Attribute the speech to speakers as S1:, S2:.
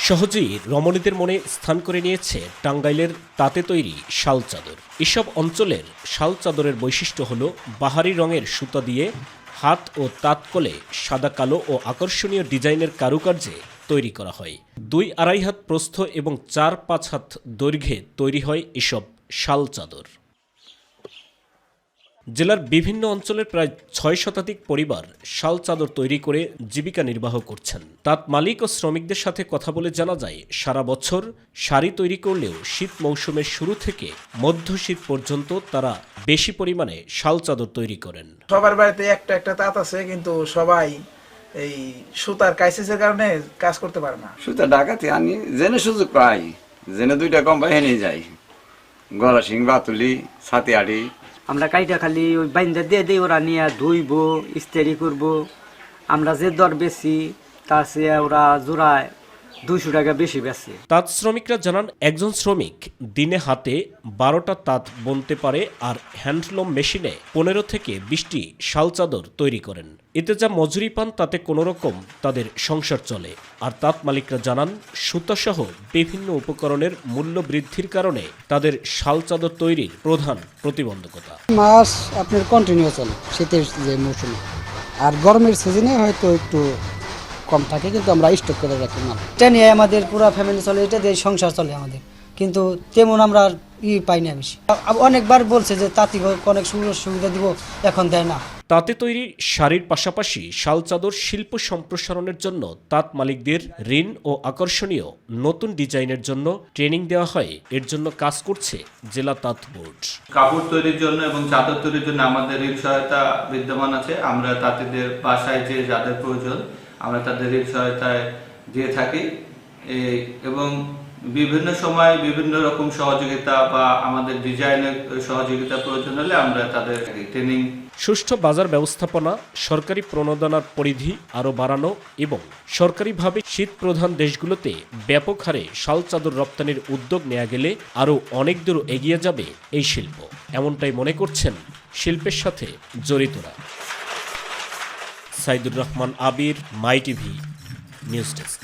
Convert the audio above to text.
S1: সহজেই রমণীদের মনে স্থান করে নিয়েছে টাঙ্গাইলের তাঁতে তৈরি শাল চাদর। এসব অঞ্চলের শাল চাদরের বৈশিষ্ট্য হল বাহারি রঙের সুতা দিয়ে হাত ও তাঁত কলে সাদা কালো ও আকর্ষণীয় ডিজাইনের কারুকার্যে তৈরি করা হয়। 2-2.5 হাত প্রস্থ এবং 4-5 হাত দৈর্ঘ্যে তৈরি হয় এসব শাল চাদর। জেলার বিভিন্ন অঞ্চলের প্রায় 6 শতাধিক পরিবার শাল চাদর তৈরি করে জীবিকা নির্বাহ করছেন। তাঁত মালিক ও শ্রমিকদের সাথে কথা বলে জানা যায়, সারা বছর শাড়ি তৈরি করলেও শীত মৌসুমের শুরু থেকে মধ্য শীত পর্যন্ত তারা বেশি পরিমাণে শাল চাদর তৈরি করেন।
S2: সবার বাড়িতে একটা তাঁত আছে, কিন্তু সবাই এই সুতার ক্রাইসিসের কারণে কাজ করতে পারে না।
S3: সুতা ঢাকাতে আনি, জেনে সুযোগ পাই, জেনে 2টা কোম্পানি হেনে যাই, গলা সিং, বাতুলি, ছাতিয়াড়ি।
S4: আমরা কাইটা খালি ওই বাইন্দা দিয়ে দিই, ওরা নিয়ে ধুইবো, ইস্ত্রি করবো। আমরা যে দর বেশি তার চেয়ে ওরা জোড়ায় 200 টাকা বেশি বেশি।
S1: তাঁত শ্রমিকরা জানান, একজন শ্রমিক দিনে হাতে 12টা তাঁত বুনতে পারে আর হ্যান্ডলুম মেশিনে 15 থেকে 20টি শাল চাদর তৈরি করেন। এতে যা মজুরি পান তাতে কোনোরকম তাদের সংসার চলে। আর তাঁত মালিকরা জানান, সুতাসহ বিভিন্ন উপকরণের মূল্য বৃদ্ধির কারণে তাদের শাল চাদর তৈরির প্রধান প্রতিবন্ধকতা।
S5: মাস আপনার কন্টিনিউ চলে শীতের যে মৌসুমে, আর গরমের সিজনে হয়তো একটু কম থাকে, কিন্তু আমরা স্টক করে রাখি না।
S6: এটা নিয়ে আমাদের পুরো ফ্যামিলি চলে, এটা দিয়ে সংসার চলে আমাদের, কিন্তু তেমন আমরা পাই না বেশি। অনেকবার বলছে যে তাঁতি অনেক সুবিধা দিব, এখন দেয় না।
S1: তাঁতে তৈরি শাড়ির পাশাপাশি শাল চাদর শিল্প সম্প্রসারণের জন্য তাঁত মালিকদের ঋণ ও আকর্ষণীয় নতুন ডিজাইনের জন্য ট্রেনিং দেওয়া হয়। এর জন্য কাজ করছে জেলা তাঁত বোর্ড।
S7: কাপড় তৈরির জন্য এবং চাদর তৈরির জন্য আমাদের ঋণ সহায়তা বিদ্যমান আছে। আমরা তাঁতিদের বাসায় যে যাদের প্রয়োজন আমরা তাদের ঋণ সহায়তায় দিয়ে থাকি এবং বিভিন্ন সময় বিভিন্ন রকম সহযোগিতা বা আমাদের ডিজাইনের সহযোগিতা প্রয়োজন হলে আমরা তাদের ট্রেনিং।
S1: সুষ্ঠু বাজার ব্যবস্থাপনা, সরকারি প্রণোদনার পরিধি আরও বাড়ানো এবং সরকারিভাবে শীত প্রধান দেশগুলোতে ব্যাপক হারে শাল চাদর রপ্তানির উদ্যোগ নেওয়া গেলে আরও অনেক দূর এগিয়ে যাবে এই শিল্প, এমনটাই মনে করছেন শিল্পের সাথে জড়িতরা। সাইদুর রহমান আবির, মাই টিভি নিউজ ডেস্ক।